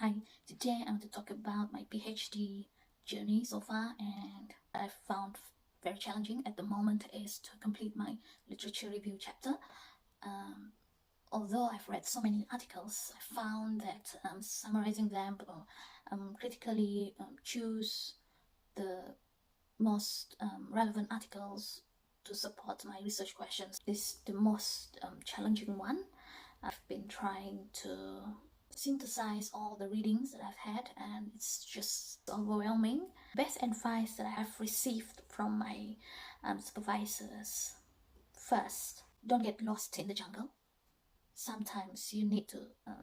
Hi, today I want to talk about my PhD journey so far, and I found very challenging at the moment is to complete my literature review chapter. Although I've read so many articles, I found that summarizing them or critically choose the most relevant articles to support my research questions is the most challenging one. I've been trying to synthesize all the readings that I've had, and it's just overwhelming. Best advice that I have received from my supervisors: first, don't get lost in the jungle. Sometimes you need to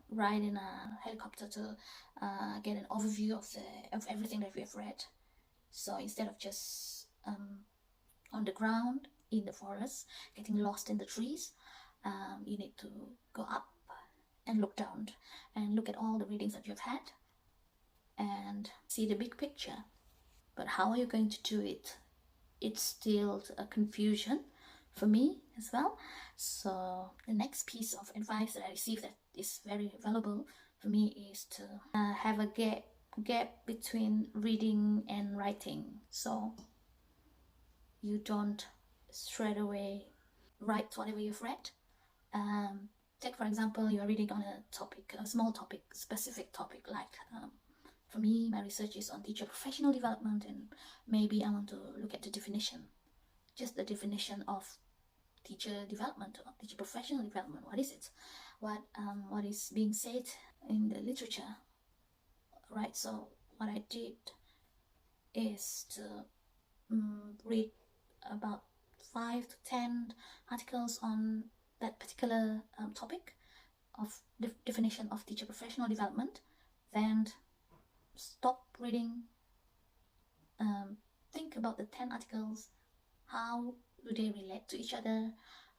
ride in a helicopter to get an overview of everything that we have read. So instead of just on the ground in the forest getting lost in the trees, you need to go up and look down and look at all the readings that you've had and see the big picture. But how are you going to do it? It's still a confusion for me as well. So the next piece of advice that I received that is very valuable for me is to have a gap between reading and writing, so you don't straight away write whatever you've read. Take for example, you're reading on a topic, a small topic, specific topic, like for me, my research is on teacher professional development, and maybe I want to look at the definition, just the definition of teacher development or teacher professional development. What is it? What is being said in the literature, right? So what I did is to read about 5 to 10 articles on that particular topic of definition of teacher professional development, then stop reading, think about the 10 articles. How do they relate to each other?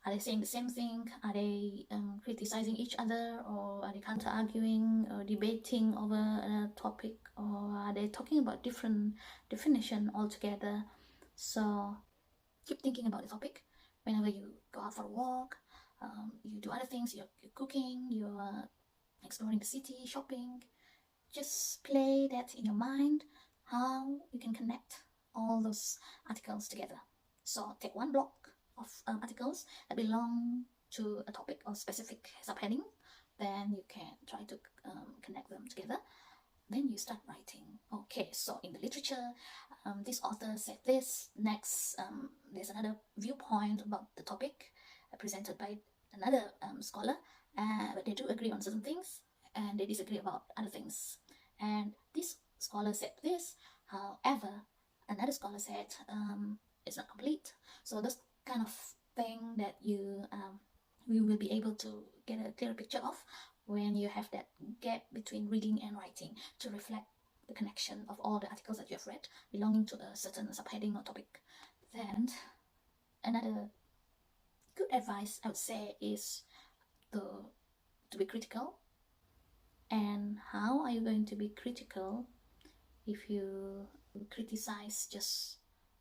Are they saying the same thing? Are they criticizing each other, or are they counter-arguing or debating over a topic, or are they talking about different definition altogether? So keep thinking about the topic whenever you go out for a walk, you do other things, you're cooking, you're exploring the city, shopping. Just play that in your mind, how you can connect all those articles together. So take one block of articles that belong to a topic or specific subheading, then you can try to connect them together. Then you start writing. Okay, so in the literature, this author said this. Next, there's another viewpoint about the topic presented by another scholar, but they do agree on certain things and they disagree about other things. And this scholar said this, however, another scholar said it's not complete. So this kind of thing that you will be able to get a clear picture of when you have that gap between reading and writing, to reflect the connection of all the articles that you have read belonging to a certain subheading or topic. Then another good advice I would say is to be critical. And how are you going to be critical if you criticize just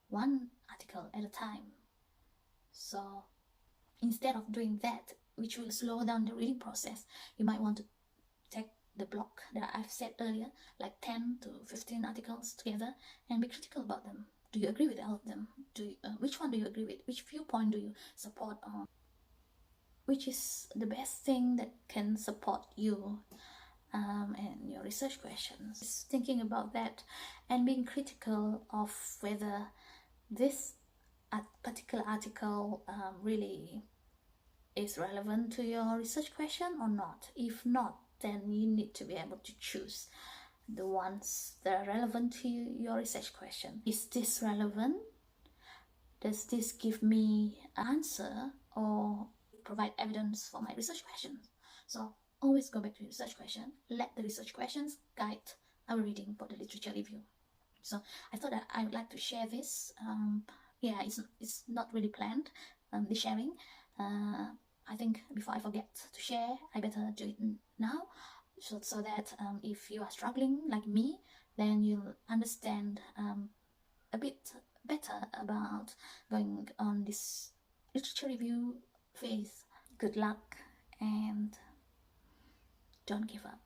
one article at a time? So instead of doing that, which will slow down the reading process, you might want to take the block that I've said earlier, like 10 to 15 articles together, and be critical about them. Do you agree with all of them? Which one do you agree with? Which viewpoint do you support on? Which is the best thing that can support you and your research questions? Just thinking about that and being critical of whether this particular article really is relevant to your research question or not. If not, then you need to be able to choose the ones that are relevant to your research question. Is this relevant? Does this give me an answer or provide evidence for my research questions? So always go back to the research question. Let the research questions guide our reading for the literature review. So I thought that I would like to share this. Yeah, it's not really planned, the sharing. I think before I forget to share, I better do it now, so that if you are struggling like me, then you'll understand a bit better about going on this literature review phase. Good luck and don't give up.